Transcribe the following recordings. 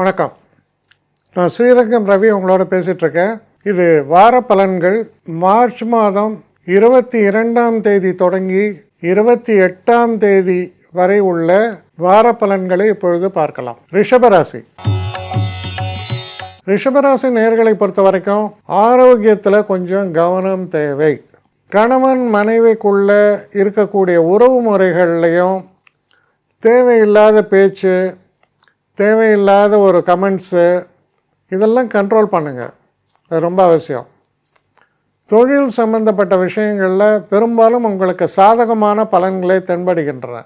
வணக்கம். நான் ஸ்ரீரங்கம் ரவி உங்களோட பேசிகிட்ருக்கேன். இது வார பலன்கள். மார்ச் மாதம் 22ஆம் தேதி தொடங்கி 28ஆம் தேதி வரை உள்ள வார பலன்களை இப்பொழுது பார்க்கலாம். ரிஷபராசி நேயர்களை பொறுத்த வரைக்கும் ஆரோக்கியத்தில் கொஞ்சம் கவனம் தேவை. கணவன் மனைவிக்குள்ள இருக்கக்கூடிய உறவு முறைகள்லையும் தேவையில்லாத பேச்சு, தேவையில்லாத ஒரு கமெண்ட்ஸு, இதெல்லாம் கண்ட்ரோல் பண்ணுங்கள். அது ரொம்ப அவசியம். தொழில் சம்பந்தப்பட்ட விஷயங்களில் பெரும்பாலும் உங்களுக்கு சாதகமான பலன்களை தென்படுகின்றன.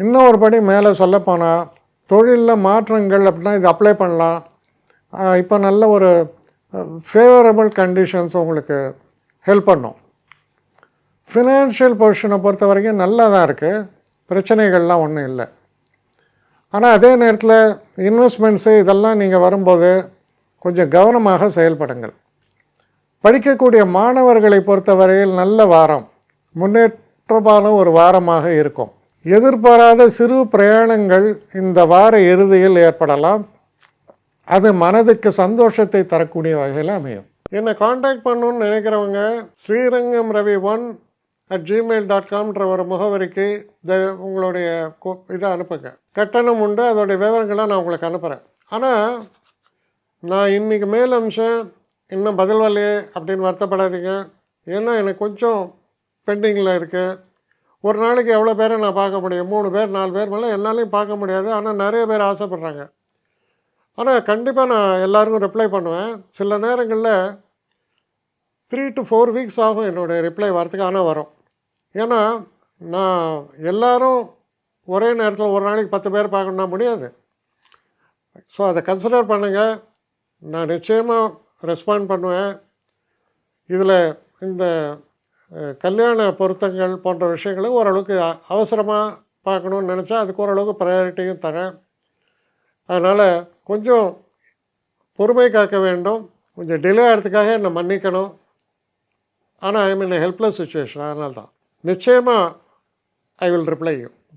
இன்னும் ஒரு படி மேலே சொல்லப்போனால் தொழிலில் மாற்றங்கள் அப்படின்னா இது அப்ளை பண்ணலாம். இப்போ நல்ல ஒரு ஃபேவரபிள் கண்டிஷன்ஸ் உங்களுக்கு ஹெல்ப் பண்ணும். ஃபினான்ஷியல் பொசிஷனை பொறுத்த வரைக்கும் நல்லா தான் இருக்குது, பிரச்சனைகள்லாம் ஒன்றும் இல்லை. ஆனால் அதே நேரத்தில் இன்வெஸ்ட்மெண்ட்ஸு இதெல்லாம் நீங்கள் வரும்போது கொஞ்சம் கவனமாக செயல்படுங்கள். படிக்கக்கூடிய மாணவர்களை பொறுத்தவரையில் நல்ல வாரம், முன்னேற்றமான ஒரு வாரமாக இருக்கும். எதிர்பாராத சிறு பிரயாணங்கள் இந்த வார இறுதியில் ஏற்படலாம். அது மனதுக்கு சந்தோஷத்தை தரக்கூடிய வகையில் அமையும். என்னை காண்டாக்ட் பண்ணணுன்னு நினைக்கிறவங்க srirangam1@gmail.comன்ற ஒரு முகவரிக்கு உங்களுடைய இதை அனுப்புங்க. கட்டணம் உண்டு, அதோடைய விவரங்களை நான் உங்களுக்கு அனுப்புகிறேன். ஆனால் நான் இன்றைக்கி மேல் அம்சம் இன்னும் பதில் வரலையே அப்படின்னு வருத்தப்படாதீங்க. ஏன்னா எனக்கு கொஞ்சம் பெண்டிங்கில் இருக்குது. ஒரு நாளைக்கு எவ்வளோ பேரை நான் பார்க்க முடியும்? 3 பேர் 4 பேர் மேலே என்னாலையும் பார்க்க முடியாது. ஆனால் நிறைய பேர் ஆசைப்பட்றாங்க. ஆனால் கண்டிப்பாக நான் எல்லாருக்கும் ரிப்ளை பண்ணுவேன். சில நேரங்களில் 3 to 4 வீக்ஸ் ஆகும் என்னுடைய ரிப்ளை வரத்துக்கு. ஆனால் வரும். ஏன்னா நான் எல்லோரும் ஒரே நேரத்தில் ஒரு நாளைக்கு 10 பேர் பார்க்கணுன்னா முடியாது. ஸோ அதை கன்சிடர் பண்ணுங்கள். நான் நிச்சயமாக ரெஸ்பாண்ட் பண்ணுவேன். இதில் இந்த கல்யாண பொருத்தங்கள் போன்ற விஷயங்களை ஓரளவுக்கு அவசரமாக பார்க்கணுன்னு நினச்சா அதுக்கு ஓரளவுக்கு ப்ரையாரிட்டியும் தரேன். அதனால் கொஞ்சம் பொறுமை காக்க வேண்டும். கொஞ்சம் டிலே ஆகிறதுக்காக என்னை மன்னிக்கணும். ஆனால் ஐ மீன் ஹெல்ப்லெஸ் சுச்சுவேஷன். அதனால தான் நிச்சயமாக ஐ வில் ரிப்ளை யூ.